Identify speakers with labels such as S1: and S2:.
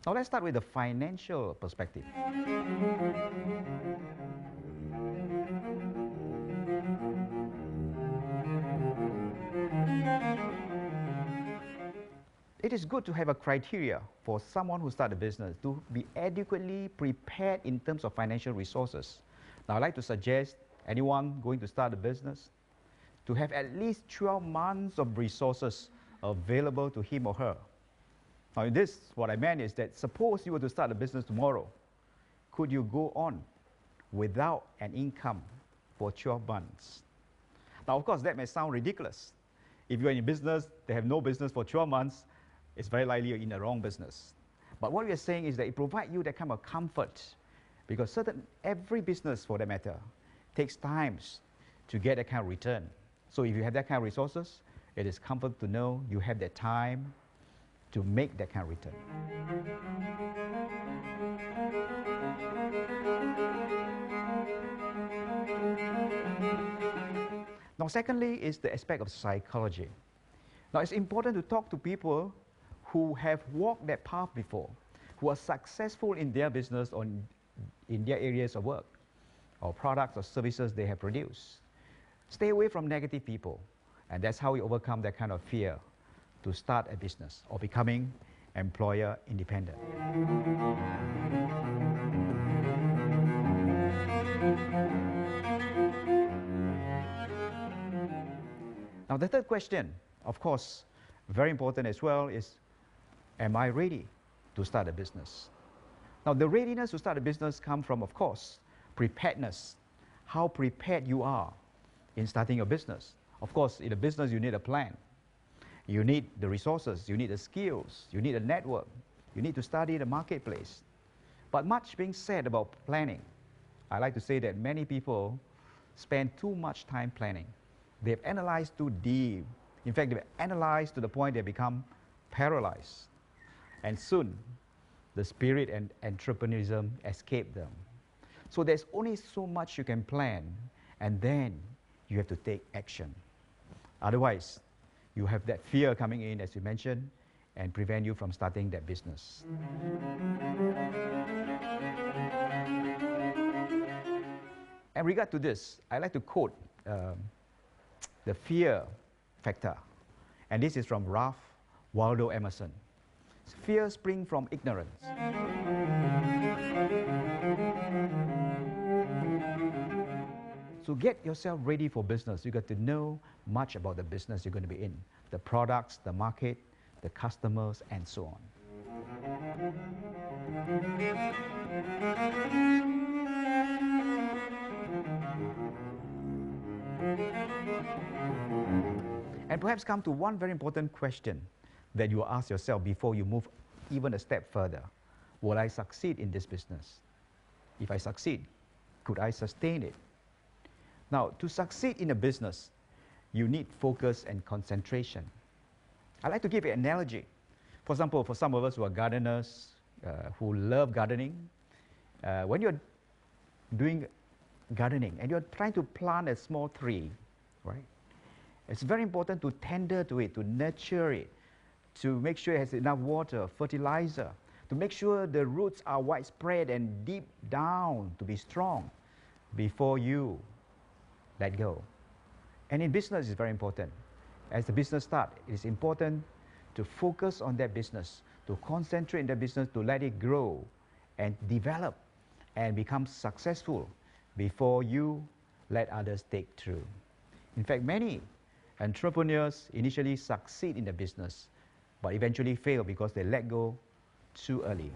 S1: Now let's start with the financial perspective. It is good to have a criteria for someone who starts a business to be adequately prepared in terms of financial resources. Now I'd like to suggest anyone going to start a business to have at least 12 months of resources available to him or her. Now in this, what I meant is that suppose you were to start a business tomorrow, could you go on without an income for 12 months? Now of course that may sound ridiculous. If you're in business, they have no business for 12 months, it's very likely you're in the wrong business. But what we are saying is that it provides you that kind of comfort, because every business for that matter takes time to get that kind of return. So if you have that kind of resources, it is comfort to know you have that time to make that kind of return. Now secondly is the aspect of psychology. Now it's important to talk to people who have walked that path before, who are successful in their business or in their areas of work, or products or services they have produced. Stay away from negative people, and that's how we overcome that kind of fear to start a business or becoming employer independent. Now the third question, of course, very important as well, is am I ready to start a business? Now the readiness to start a business comes from, of course, preparedness, how prepared you are in starting your business. Of course, in a business you need a plan. You need the resources, you need the skills, you need a network, you need to study the marketplace. But much being said about planning, I like to say that many people spend too much time planning. They've analyzed too deep. In fact, they've analyzed to the point they become paralyzed. And soon, the spirit and entrepreneurism escape them. So there's only so much you can plan, and then you have to take action. Otherwise, you have that fear coming in, as you mentioned, and prevent you from starting that business. And regard to this, I like to quote the fear factor. And this is from Ralph Waldo Emerson. Fear springs from ignorance. So get yourself ready for business. You got to know much about the business you're going to be in, the products, the market, the customers, and so on. And perhaps come to one very important question that you ask yourself before you move even a step further. Will I succeed in this business? If I succeed, could I sustain it? Now, to succeed in a business, you need focus and concentration. I like to give an analogy. For example, for some of us who are gardeners, who love gardening, when you're doing gardening and you're trying to plant a small tree, right? It's very important to tender to it, to nurture it, to make sure it has enough water, fertilizer, to make sure the roots are widespread and deep down to be strong before you let go. And in business, it's very important. As the business starts, it is important to focus on that business, to concentrate in the business, to let it grow and develop and become successful before you let others take through. In fact, many entrepreneurs initially succeed in the business, but eventually fail because they let go too early.